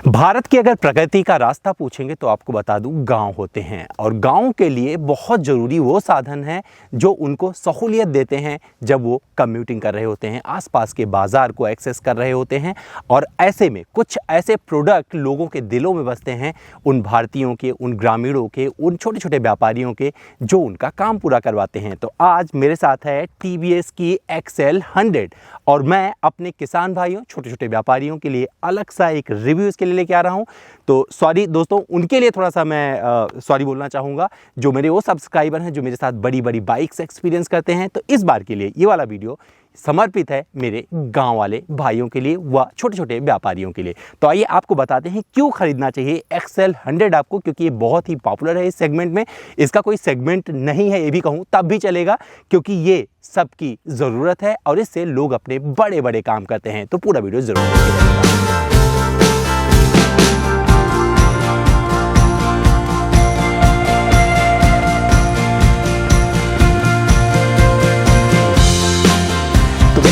भारत की अगर प्रगति का रास्ता पूछेंगे तो आपको बता दूं गांव होते हैं और गांव के लिए बहुत ज़रूरी वो साधन है जो उनको सहूलियत देते हैं जब वो कम्यूटिंग कर रहे होते हैं, आसपास के बाज़ार को एक्सेस कर रहे होते हैं और ऐसे में कुछ ऐसे प्रोडक्ट लोगों के दिलों में बसते हैं, उन भारतीयों के, उन ग्रामीणों के, उन छोटे छोटे व्यापारियों के जो उनका काम पूरा करवाते हैं। तो आज मेरे साथ है TVS की XL 100 और मैं अपने किसान भाइयों, छोटे छोटे व्यापारियों के लिए अलग सा एक रिव्यू इसके लिए लेके आ रहा हूं। तो सॉरी दोस्तों, उनके लिए थोड़ा सा मैं सॉरी बोलना चाहूँगा जो मेरे वो सब्सक्राइबर हैं जो मेरे साथ बड़ी बड़ी बाइक्स एक्सपीरियंस करते हैं। तो इस बार के लिए ये वाला वीडियो समर्पित है मेरे गांव वाले भाइयों के लिए व छोटे छोटे व्यापारियों के लिए। तो आइए आपको बताते हैं क्यों खरीदना चाहिए XL 100 आपको, क्योंकि ये बहुत ही पॉपुलर है इस सेगमेंट में। इसका कोई सेगमेंट नहीं है ये भी कहूँ तब भी चलेगा, क्योंकि ये सबकी ज़रूरत है और इससे लोग अपने बड़े बड़े काम करते हैं। तो पूरा वीडियो ज़रूर देखिएगा।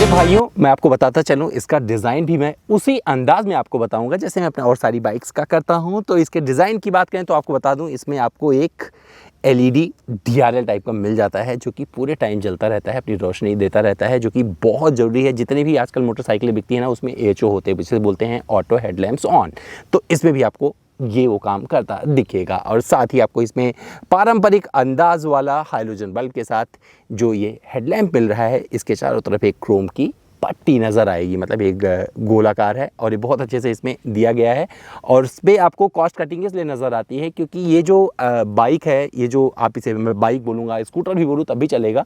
भाइयों मैं आपको बताता चलूं, इसका डिज़ाइन भी मैं उसी अंदाज में आपको बताऊंगा जैसे मैं अपने और सारी बाइक्स का करता हूं। तो इसके डिज़ाइन की बात करें तो आपको बता दूं, इसमें आपको एक LED DRL टाइप का मिल जाता है जो कि पूरे टाइम जलता रहता है, अपनी रोशनी देता रहता है, जो कि बहुत ज़रूरी है। जितने भी आजकल मोटरसाइकिलें बिकती हैं ना उसमें AHO होते हैं, जिसे बोलते हैं ऑटो हेडलैम्प्स ऑन। तो इसमें भी आपको ये वो काम करता दिखेगा और साथ ही आपको इसमें पारंपरिक अंदाज वाला हाइलोजन बल्ब के साथ जो ये हेडलैम्प मिल रहा है, इसके चारों तरफ एक क्रोम की पट्टी नज़र आएगी, मतलब एक गोलाकार है और ये बहुत अच्छे से इसमें दिया गया है। और इस पर आपको कॉस्ट कटिंग इसलिए नज़र आती है क्योंकि ये जो बाइक है, ये जो आप इसे मैं बाइक बोलूँगा, स्कूटर भी बोलूँ तब भी चलेगा,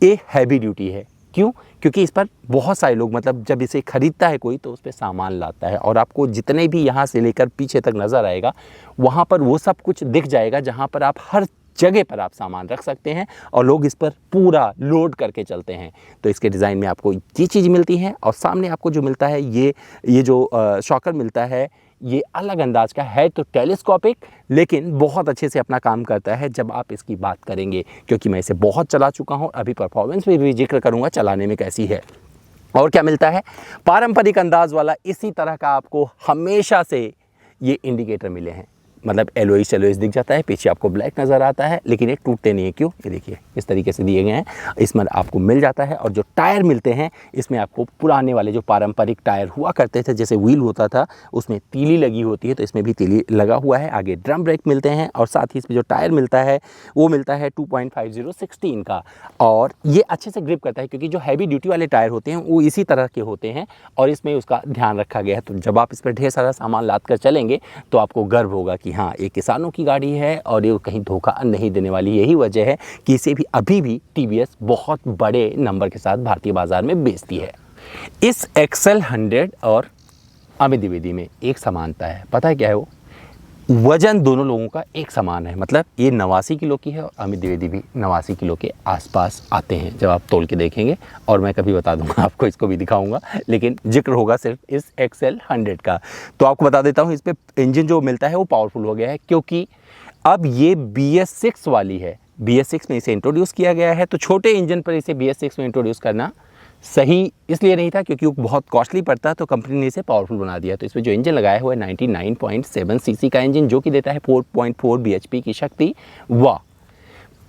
ये हैवी ड्यूटी है। क्यों? क्योंकि इस पर बहुत सारे लोग, मतलब जब इसे ख़रीदता है कोई तो उस पर सामान लाता है और आपको जितने भी यहाँ से लेकर पीछे तक नज़र आएगा वहाँ पर वो सब कुछ दिख जाएगा जहाँ पर आप हर जगह पर आप सामान रख सकते हैं और लोग इस पर पूरा लोड करके चलते हैं। तो इसके डिज़ाइन में आपको ये चीज़ मिलती है और सामने आपको जो मिलता है ये जो शॉकर मिलता है, ये अलग अंदाज का है तो टेलीस्कोपिक, लेकिन बहुत अच्छे से अपना काम करता है जब आप इसकी बात करेंगे, क्योंकि मैं इसे बहुत चला चुका हूँ। अभी परफॉर्मेंस में भी जिक्र करूँगा चलाने में कैसी है। और क्या मिलता है, पारंपरिक अंदाज वाला इसी तरह का आपको हमेशा से ये इंडिकेटर मिले हैं, मतलब एलोइस दिख जाता है, पीछे आपको ब्लैक नज़र आता है, लेकिन ये टूटते नहीं है। क्यों? ये देखिए इस तरीके से दिए गए हैं, इसमें आपको मिल जाता है। और जो टायर मिलते हैं इसमें आपको पुराने वाले जो पारंपरिक टायर हुआ करते थे, जैसे व्हील होता था उसमें तीली लगी होती है, तो इसमें भी तीली लगा हुआ है। आगे ड्रम ब्रेक मिलते हैं और साथ ही इसमें जो टायर मिलता है वो मिलता है 2.5016 का, और ये अच्छे से ग्रिप करता है क्योंकि जो हैवी ड्यूटी वाले टायर होते हैं वो इसी तरह के होते हैं और इसमें उसका ध्यान रखा गया है। तो जब आप इस पर ढेर सारा सामान लाद कर चलेंगे तो आपको गर्व होगा कि हाँ, ये किसानों की गाड़ी है और ये कहीं धोखा नहीं देने वाली। यही वजह है कि इसे भी अभी भी TVS बहुत बड़े नंबर के साथ भारतीय बाजार में बेचती है। इस XL 100 और अमित द्विवेदी में एक समानता है, पता है क्या है वो? वजन दोनों लोगों का एक समान है, मतलब ये 89 किलो की है और अमित द्विवेदी भी 89 किलो के आसपास आते हैं जब आप तोल के देखेंगे। और मैं कभी बता दूंगा आपको, इसको भी दिखाऊंगा, लेकिन जिक्र होगा सिर्फ इस XL 100 का। तो आपको बता देता हूँ, इस पर इंजन जो मिलता है वो पावरफुल हो गया है क्योंकि अब ये BS6 वाली है। BS6 में इसे इंट्रोड्यूस किया गया है, तो छोटे इंजन पर इसे BS6 में इंट्रोड्यूस करना सही इसलिए नहीं था क्योंकि वो बहुत कॉस्टली पड़ता है, तो कंपनी ने इसे पावरफुल बना दिया। तो इसमें जो इंजन लगाया हुआ है 99.7 सीसी का इंजन, जो कि देता है 4.4 bhp की शक्ति व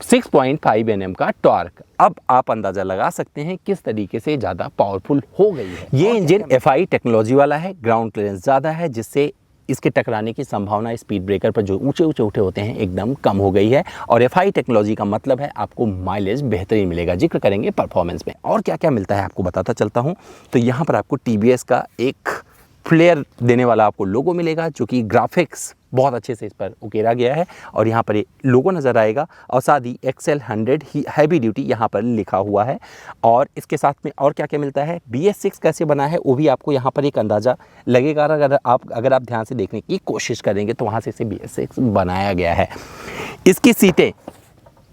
6.5 Nm का टॉर्क। अब आप अंदाज़ा लगा सकते हैं किस तरीके से ज़्यादा पावरफुल हो गई है। ये इंजन FI टेक्नोलॉजी वाला है, ग्राउंड क्लियरेंस ज़्यादा है, जिससे इसके टकराने की संभावना स्पीड ब्रेकर पर जो ऊंचे उठे होते हैं एकदम कम हो गई है। और FI टेक्नोलॉजी का मतलब है आपको माइलेज बेहतरीन मिलेगा। जिक्र करेंगे परफॉर्मेंस में और क्या क्या मिलता है आपको बताता चलता हूं। तो यहाँ पर आपको TVS का एक फ्लेयर देने वाला आपको लोगो मिलेगा, जो कि ग्राफिक्स बहुत अच्छे से इस पर उकेरा गया है और यहाँ पर ये लोगो नज़र आएगा और साथ ही XL 100 ही हैवी ड्यूटी यहाँ पर लिखा हुआ है। और इसके साथ में और क्या क्या मिलता है, BS6 कैसे बना है वो भी आपको यहाँ पर एक अंदाज़ा लगेगा। अगर आप ध्यान से देखने की कोशिश करेंगे तो वहाँ से इसे BS6 बनाया गया है। इसकी सीटें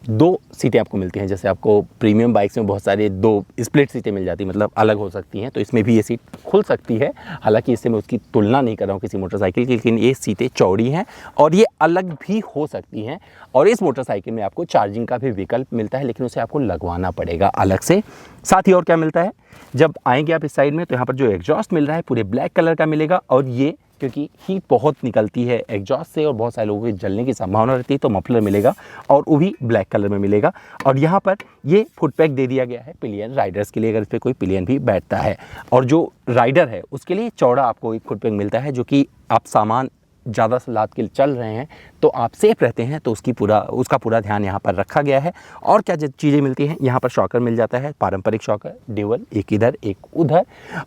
2 सीटें आपको मिलती हैं, जैसे आपको प्रीमियम बाइक्स में बहुत सारे 2 स्प्लिट सीटें मिल जाती हैं, मतलब अलग हो सकती हैं, तो इसमें भी ये सीट खुल सकती है। हालांकि इससे मैं उसकी तुलना नहीं कर रहा हूँ किसी मोटरसाइकिल की, लेकिन ये सीटें चौड़ी हैं और ये अलग भी हो सकती हैं। और इस मोटरसाइकिल में आपको चार्जिंग का भी विकल्प मिलता है, लेकिन उसे आपको लगवाना पड़ेगा अलग से। साथ ही और क्या मिलता है, जब आएंगे आप इस साइड में तो यहाँ पर जो एग्जॉस्ट मिल रहा है पूरे ब्लैक कलर का मिलेगा और ये क्योंकि हीट बहुत निकलती है एग्जॉस्ट से और बहुत सारे लोगों के जलने की संभावना रहती है। तो मफलर मिलेगा और वो भी ब्लैक कलर में मिलेगा। और यहाँ पर ये फुट पैक दे दिया गया है पिलियन राइडर्स के लिए, अगर इस पर कोई पिलियन भी बैठता है। और जो राइडर है उसके लिए चौड़ा आपको एक फुट पैक मिलता है, जो कि आप सामान ज़्यादा से लाद के चल रहे हैं तो आप सेफ रहते हैं, तो उसका पूरा ध्यान यहाँ पर रखा गया है। और क्या चीज़ें मिलती हैं यहाँ पर, शॉकर मिल जाता है, पारंपरिक शॉकर ड्यूअल, एक इधर एक उधर।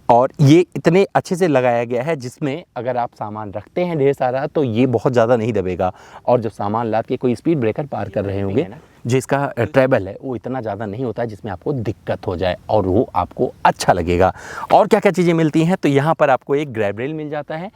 और ये इतने अच्छे से लगाया गया है जिसमें अगर आप सामान रखते हैं ढेर सारा तो ये बहुत ज़्यादा नहीं दबेगा। और जब सामान लाद के कोई स्पीड ब्रेकर पार कर रहे होंगे, जिसका ट्रैवल है वो इतना ज़्यादा नहीं होता है जिसमें आपको दिक्कत हो जाए, और वो आपको अच्छा लगेगा। और क्या क्या चीज़ें मिलती हैं, तो यहाँ पर आपको एक ग्रैब रेल मिल जाता है।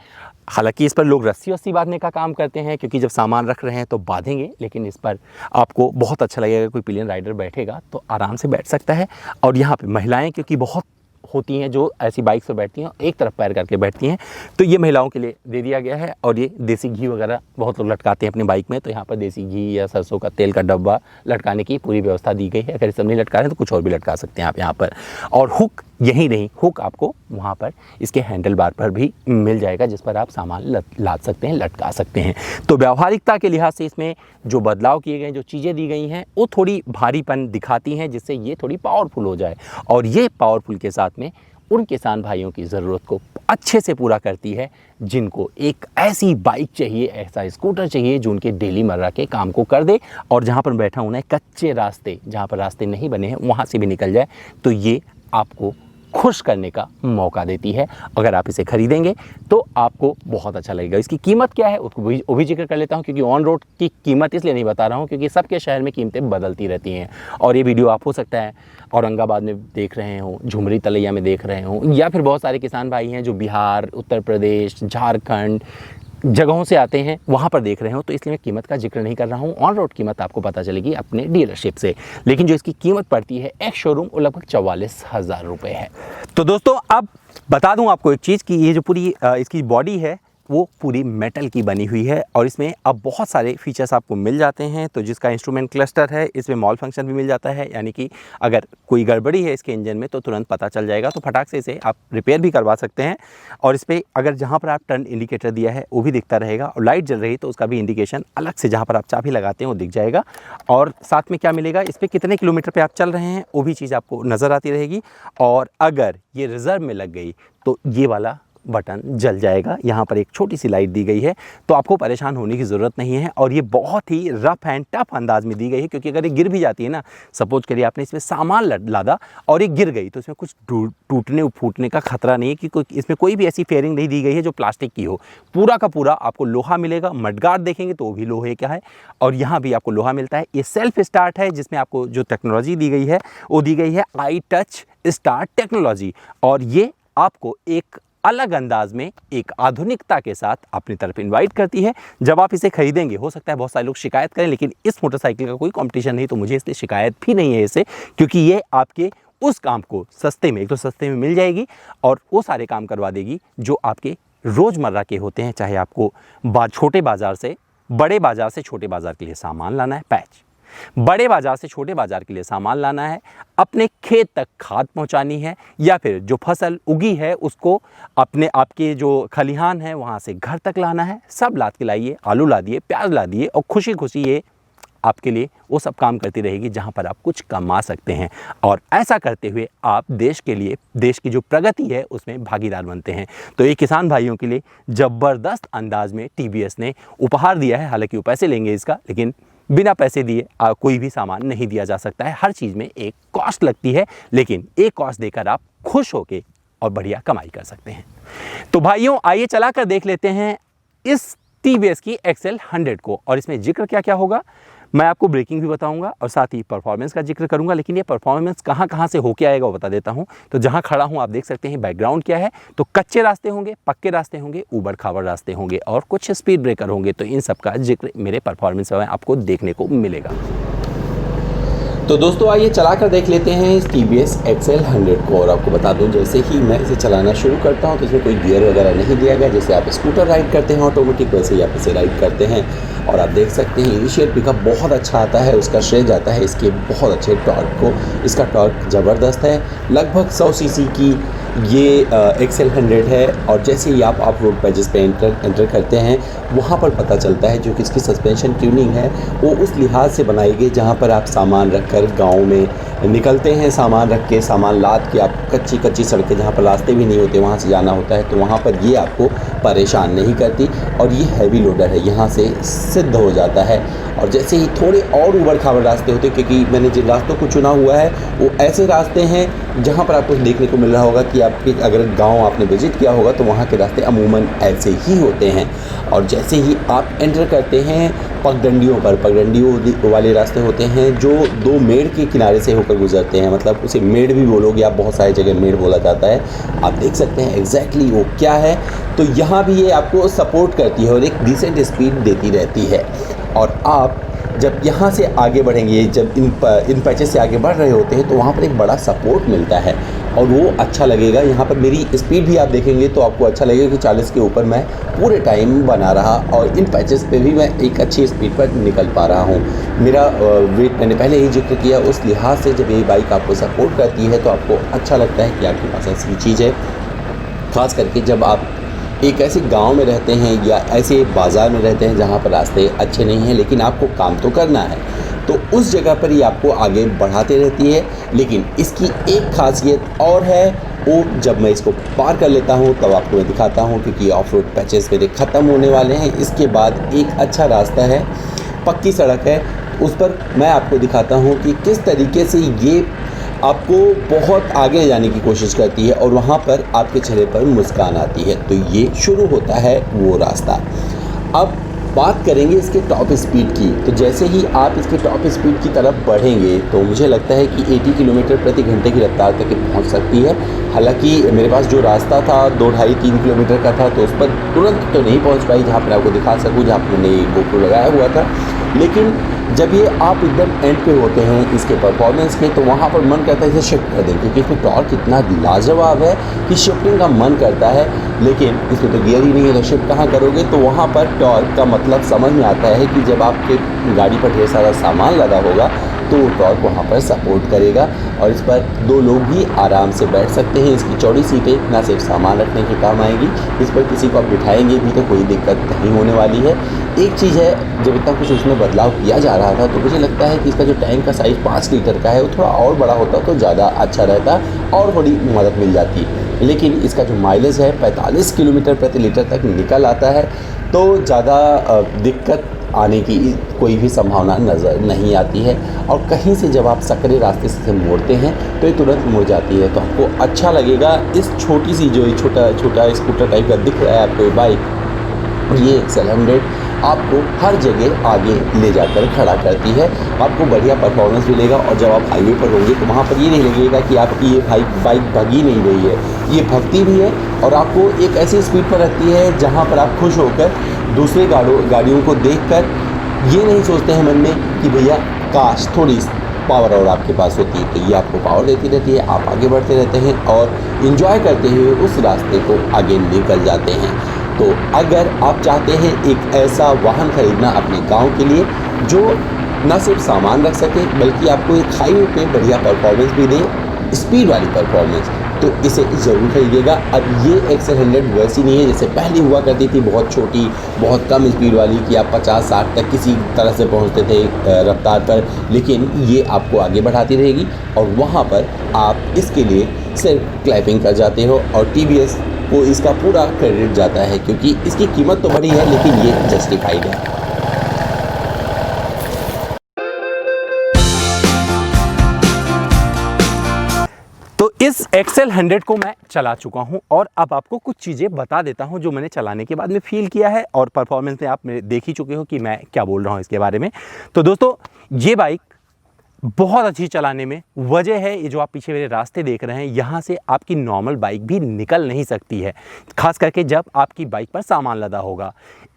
हालांकि इस पर लोग रस्सी बांधने का काम करते हैं, क्योंकि जब सामान रख रहे हैं तो बांधेंगे, लेकिन इस पर आपको बहुत अच्छा लगेगा। कोई पिलियन राइडर बैठेगा तो आराम से बैठ सकता है। और यहाँ पे महिलाएं क्योंकि बहुत होती हैं जो ऐसी बाइक से बैठती हैं, एक तरफ पैर करके बैठती हैं, तो ये महिलाओं के लिए दे दिया गया है। और ये देसी घी वगैरह बहुत लोग लटकाते हैं अपनी बाइक में, तो यहाँ पर देसी घी या सरसों का तेल का डब्बा लटकाने की पूरी व्यवस्था दी गई है। अगर सब नहीं लटका रहे हैं तो कुछ और भी लटका सकते हैं आप यहाँ पर। और हुक यही नहीं, हुक आपको वहाँ पर इसके हैंडल बार पर भी मिल जाएगा, जिस पर आप सामान लाद सकते हैं, लटका सकते हैं। तो व्यावहारिकता के लिहाज से इसमें जो बदलाव किए गए, जो चीज़ें दी गई हैं, वो थोड़ी भारीपन दिखाती हैं, जिससे ये थोड़ी पावरफुल हो जाए। और ये पावरफुल के साथ में उन किसान भाइयों की ज़रूरत को अच्छे से पूरा करती है जिनको एक ऐसी बाइक चाहिए, ऐसा स्कूटर चाहिए जो उनके डेली मर्रा के काम को कर दे। और जहाँ पर बैठा हूँ ना, कच्चे रास्ते, जहाँ पर रास्ते नहीं बने हैं वहाँ से भी निकल जाए, तो ये आपको खुश करने का मौका देती है। अगर आप इसे खरीदेंगे तो आपको बहुत अच्छा लगेगा। इसकी कीमत क्या है उसको वो भी जिक्र कर लेता हूँ, क्योंकि ऑन रोड की कीमत इसलिए नहीं बता रहा हूँ क्योंकि सबके शहर में कीमतें बदलती रहती हैं। और ये वीडियो आप हो सकता है औरंगाबाद में देख रहे हो, झुमरी तलैया में देख रहे हो, या फिर बहुत सारे किसान भाई हैं जो बिहार, उत्तर प्रदेश, झारखंड जगहों से आते हैं, वहाँ पर देख रहे हो, तो इसलिए मैं कीमत का जिक्र नहीं कर रहा हूँ। ऑन रोड कीमत आपको पता चलेगी अपने डीलरशिप से। लेकिन जो इसकी कीमत पड़ती है एक्स शोरूम, वो लगभग 44,000 रुपये है। तो दोस्तों अब बता दूँ आपको एक चीज़ कि ये जो पूरी इसकी बॉडी है वो पूरी मेटल की बनी हुई है। और इसमें अब बहुत सारे फीचर्स आपको मिल जाते हैं। तो जिसका इंस्ट्रूमेंट क्लस्टर है, इसमें मॉल फंक्शन भी मिल जाता है, यानी कि अगर कोई गड़बड़ी है इसके इंजन में तो तुरंत पता चल जाएगा, तो फटाक से इसे आप रिपेयर भी करवा सकते हैं। और इस पर अगर जहाँ पर आप टर्न इंडिकेटर दिया है वो भी दिखता रहेगा, और लाइट जल रही तो उसका भी इंडिकेशन अलग से जहाँ पर आप चाबी लगाते हैं वो दिख जाएगा। और साथ में क्या मिलेगा, इस पर कितने किलोमीटर पर आप चल रहे हैं वो भी चीज़ आपको नज़र आती रहेगी। और अगर ये रिज़र्व में लग गई तो ये वाला बटन जल जाएगा। यहाँ पर एक छोटी सी लाइट दी गई है, तो आपको परेशान होने की ज़रूरत नहीं है। और ये बहुत ही रफ एंड टफ अंदाज में दी गई है, क्योंकि अगर ये गिर भी जाती है ना, सपोज करिए आपने इसमें सामान लादा और ये गिर गई, तो इसमें कुछ टूटने फूटने का खतरा नहीं है, कि इसमें कोई भी ऐसी फेयरिंग नहीं दी गई है जो प्लास्टिक की हो। पूरा का पूरा आपको लोहा मिलेगा। मडगार्ड देखेंगे तो वो भी लोहे का है, और यहाँ भी आपको लोहा मिलता है। ये सेल्फ स्टार्ट है, जिसमें आपको जो टेक्नोलॉजी दी गई है वो दी गई है आई टच स्टार्ट टेक्नोलॉजी। और ये आपको एक अलग अंदाज में एक आधुनिकता के साथ अपनी तरफ इनवाइट करती है। जब आप इसे खरीदेंगे, हो सकता है बहुत सारे लोग शिकायत करें, लेकिन इस मोटरसाइकिल का कोई कंपटीशन नहीं, तो मुझे इसलिए शिकायत भी नहीं है इससे, क्योंकि ये आपके उस काम को सस्ते में, एक तो सस्ते में मिल जाएगी और वो सारे काम करवा देगी जो आपके रोज़मर्रा के होते हैं। चाहे आपको छोटे बाज़ार से बड़े बाज़ार से छोटे बाज़ार के लिए सामान लाना है, पैच, बड़े बाजार से छोटे बाजार के लिए सामान लाना है, अपने खेत तक खाद पहुंचानी है, या फिर जो फसल उगी है उसको अपने आपके जो खलिहान है वहां से घर तक लाना है, सब लाद के लाइए। आलू ला दिए, प्याज ला दिए, और खुशी खुशी ये आपके लिए वो सब काम करती रहेगी जहां पर आप कुछ कमा सकते हैं। और ऐसा करते हुए आप देश के लिए, देश की जो प्रगति है उसमें भागीदार बनते हैं। तो ये किसान भाइयों के लिए ज़बरदस्त अंदाज में टीवीएस ने उपहार दिया है। हालांकि वो पैसे लेंगे इसका, लेकिन बिना पैसे दिए कोई भी सामान नहीं दिया जा सकता है। हर चीज़ में एक कॉस्ट लगती है, लेकिन एक कॉस्ट देकर आप खुश होके और बढ़िया कमाई कर सकते हैं। तो भाइयों आइए चला कर देख लेते हैं इस टीवीएस की एक्सेल 100 को, और इसमें जिक्र क्या क्या होगा मैं आपको ब्रेकिंग भी बताऊंगा और साथ ही परफॉर्मेंस का जिक्र करूंगा। लेकिन ये परफॉर्मेंस कहाँ कहाँ से होके आएगा वो बता देता हूं। तो जहां खड़ा हूं आप देख सकते हैं बैकग्राउंड क्या है। तो कच्चे रास्ते होंगे, पक्के रास्ते होंगे, ऊबड़ खाबड़ रास्ते होंगे और कुछ स्पीड ब्रेकर होंगे। तो इन सब का जिक्र मेरे परफॉर्मेंस में आपको देखने को मिलेगा। तो दोस्तों आइए चला कर देख लेते हैं इस TVS XL 100 को। और आपको बता दूं, जैसे ही मैं इसे चलाना शुरू करता हूं तो इसमें कोई गियर वगैरह नहीं दिया गया। जैसे आप स्कूटर राइड करते हैं ऑटोमेटिक, वैसे ही आप इसे राइड करते हैं। और आप देख सकते हैं इनिशियल पिकअप बहुत अच्छा आता है। उसका श्रेय जाता है इसके बहुत अच्छे टॉर्क को। इसका टॉर्क ज़बरदस्त है। लगभग 100 सीसी की ये एक्सेल 100 है और जैसे ही आप ऑफ रोड पैचेस पे एंटर करते हैं वहाँ पर पता चलता है जो कि इसकी सस्पेंशन ट्यूनिंग है वो उस लिहाज से बनाई गई जहाँ पर आप सामान रखकर गांव में निकलते हैं, सामान रख के सामान लाद के आप कच्ची सड़कें जहाँ पर रास्ते भी नहीं होते वहाँ से जाना होता है तो वहाँ पर ये आपको परेशान नहीं करती और ये हैवी लोडर है, यहाँ से सिद्ध हो जाता है। और जैसे ही थोड़े और ऊबड़ खाबड़ रास्ते होते क्योंकि मैंने जिन रास्तों को चुना हुआ है वो ऐसे रास्ते हैं जहाँ पर आपको देखने को मिल रहा होगा कि आपके अगर गांव आपने विजिट किया होगा तो वहाँ के रास्ते अमूमन ऐसे ही होते हैं। और जैसे ही आप एंटर करते हैं पगडंडियों वाले रास्ते होते हैं जो दो मेड़ के किनारे से होकर गुजरते हैं, मतलब उसे मेड़ भी बोलोगे आप, बहुत सारी जगह मेड़ बोला जाता है। आप देख सकते हैं एग्जैक्टली वो क्या है। तो यहाँ भी ये आपको सपोर्ट करती है और एक डिसेंट स्पीड देती रहती है। और आप जब यहाँ से आगे बढ़ेंगे, जब इन पैचेस से आगे बढ़ रहे होते हैं तो वहाँ पर एक बड़ा सपोर्ट मिलता है और वो अच्छा लगेगा। यहाँ पर मेरी स्पीड भी आप देखेंगे तो आपको अच्छा लगेगा कि 40 के ऊपर मैं पूरे टाइम बना रहा और इन पैचेस पे भी मैं एक अच्छी स्पीड पर निकल पा रहा हूँ। मेरा वेट मैंने पहले ही जिक्र किया, उस लिहाज से जब ये बाइक आपको सपोर्ट करती है तो आपको अच्छा लगता है कि आपके पास ऐसी चीज़ है। ख़ास करके जब आप एक ऐसे गांव में रहते हैं या ऐसे बाज़ार में रहते हैं जहां पर रास्ते अच्छे नहीं हैं लेकिन आपको काम तो करना है, तो उस जगह पर ही आपको आगे बढ़ाते रहती है। लेकिन इसकी एक खासियत और है, वो जब मैं इसको पार कर लेता हूं तब आपको मैं दिखाता हूं क्योंकि ऑफ रोड पैचेस मेरे ख़त्म होने वाले हैं। इसके बाद एक अच्छा रास्ता है, पक्की सड़क है, उस पर मैं आपको दिखाता हूँ कि किस तरीके से ये आपको बहुत आगे जाने की कोशिश करती है और वहाँ पर आपके चेहरे पर मुस्कान आती है। तो ये शुरू होता है वो रास्ता। अब बात करेंगे इसके टॉप स्पीड की। तो जैसे ही आप इसके टॉप स्पीड की तरफ बढ़ेंगे तो मुझे लगता है कि 80 किलोमीटर प्रति घंटे की रफ्तार तक पहुँच सकती है। हालांकि मेरे पास जो रास्ता था 2-2.5-3 किलोमीटर का था तो उस पर तुरंत तो नहीं पहुँच पाई जहाँ पर आपको दिखा सकूँ, जहाँ पर मैंने GoPro लगाया हुआ था। लेकिन जब ये आप एकदम एंड पे होते हैं इसके परफॉर्मेंस के तो वहाँ पर मन करता है इसे शिफ्ट कर दें क्योंकि इसमें टॉर्क इतना लाजवाब है कि शिफ्टिंग का मन करता है। लेकिन इसमें तो गियर ही नहीं है तो शिफ्ट कहाँ करोगे। तो वहाँ पर टॉर्क का मतलब समझ में आता है कि जब आपके गाड़ी पर ढेर सारा सामान लगा होगा तो वो टॉर्क वहाँ पर सपोर्ट करेगा और इस पर 2 लोग भी आराम से बैठ सकते हैं। इसकी चौड़ी सीटें ना सिर्फ सामान रखने के काम आएंगी, इस पर किसी को आप बिठाएंगे भी तो कोई दिक्कत नहीं होने वाली है। एक चीज़ है, जब इतना कुछ उसमें बदलाव किया जा रहा था तो मुझे लगता है कि इसका जो टैंक का साइज़ 5 लीटर का है वो थोड़ा और बड़ा होता तो ज़्यादा अच्छा रहता और थोड़ी मदद मिल जाती। लेकिन इसका जो माइलेज है 45 किलोमीटर प्रति लीटर तक निकल आता है तो ज़्यादा दिक्कत आने की कोई भी संभावना नज़र नहीं आती है। और कहीं से जब आप सकरे रास्ते से मोड़ते हैं तो ये तुरंत मुड़ जाती है तो आपको अच्छा लगेगा। इस छोटी सी जो छोटा स्कूटर टाइप का दिख रहा है आपको ये बाइक, ये एक्सेल 100 आपको हर जगह आगे ले जाकर खड़ा करती है, आपको बढ़िया परफॉर्मेंस मिलेगा। और जब आप हाईवे पर होंगे तो वहाँ पर ये नहीं लगेगा कि आपकी ये बाइक भगी नहीं रही है, ये भगती भी है और आपको एक ऐसी स्पीड पर रखती है जहाँ पर आप खुश होकर दूसरे गाड़ियों को देखकर ये नहीं सोचते हैं मन में कि भैया काश थोड़ी पावर और आपके पास होती है। तो ये आपको पावर देती रहती है, आप आगे बढ़ते रहते हैं और इन्जॉय करते हुए उस रास्ते को आगे निकल जाते हैं। तो अगर आप चाहते हैं एक ऐसा वाहन खरीदना अपने गांव के लिए जो न सिर्फ सामान रख सके बल्कि आपको एक हाईवे पे बढ़िया परफॉर्मेंस भी दे, स्पीड वाली परफॉर्मेंस, तो इसे ज़रूर खरीदिएगा। अब ये एक्सेल 100 वैसी नहीं है जैसे पहले हुआ करती थी, बहुत छोटी बहुत कम स्पीड वाली कि आप 50-60 तक किसी तरह से पहुंचते थे रफ्तार पर। लेकिन ये आपको आगे बढ़ाती रहेगी और वहाँ पर आप इसके लिए सिर्फ क्लैपिंग कर जाते हो और TVS को इसका पूरा क्रेडिट जाता है क्योंकि इसकी कीमत तो बड़ी है लेकिन ये जस्टिफाइड है। तो इस एक्सेल 100 को मैं चला चुका हूं और अब आपको कुछ चीज़ें बता देता हूं जो मैंने चलाने के बाद में फील किया है और परफॉर्मेंस में आप देख ही चुके हो कि मैं क्या बोल रहा हूं इसके बारे में। तो दोस्तों ये बाइक बहुत अच्छी चलाने में, वजह है ये जो आप पीछे मेरे रास्ते देख रहे हैं, यहाँ से आपकी नॉर्मल बाइक भी निकल नहीं सकती है, खास करके जब आपकी बाइक पर सामान लदा होगा।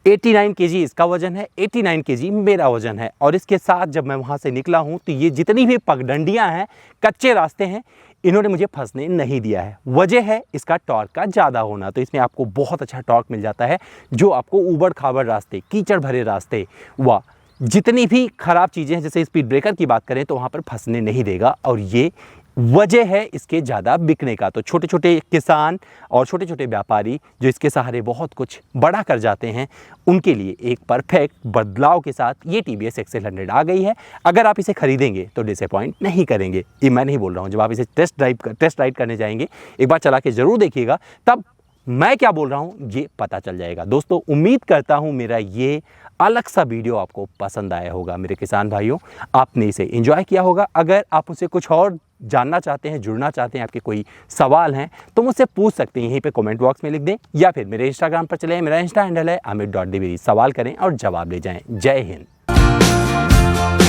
89 केजी इसका वजन है, 89 केजी मेरा वजन है और इसके साथ जब मैं वहाँ से निकला हूँ तो ये जितनी भी पगडंडियाँ हैं, कच्चे रास्ते हैं, इन्होंने मुझे फंसने नहीं दिया है। वजह है इसका टॉर्क का ज़्यादा होना। तो इसमें आपको बहुत अच्छा टॉर्क मिल जाता है जो आपको ऊबड़ खाबड़ रास्ते, कीचड़ भरे रास्ते व जितनी भी ख़राब चीज़ें हैं जैसे स्पीड ब्रेकर की बात करें तो वहाँ पर फंसने नहीं देगा। और ये वजह है इसके ज़्यादा बिकने का। तो छोटे छोटे किसान और छोटे छोटे व्यापारी जो इसके सहारे बहुत कुछ बड़ा कर जाते हैं, उनके लिए एक परफेक्ट बदलाव के साथ ये TVS XL 100 आ गई है। अगर आप इसे खरीदेंगे तो डिसअपॉइंट नहीं करेंगे, ये मैं नहीं बोल रहा हूँ। जब आप इसे टेस्ट राइड करने जाएंगे, एक बार चला के ज़रूर देखिएगा, तब मैं क्या बोल रहा हूँ ये पता चल जाएगा। दोस्तों, उम्मीद करता हूँ मेरा ये अलग सा वीडियो आपको पसंद आया होगा। मेरे किसान भाइयों, आपने इसे एंजॉय किया होगा। अगर आप मुझसे कुछ और जानना चाहते हैं, जुड़ना चाहते हैं, आपके कोई सवाल हैं, तो मुझसे पूछ सकते हैं, यहीं पे कमेंट बॉक्स में लिख दें, या फिर मेरे इंस्टाग्राम पर चले। मेरा इंस्टा हैंडल है amit.dwivedi। सवाल करें और जवाब ले जाएं। जय हिंद।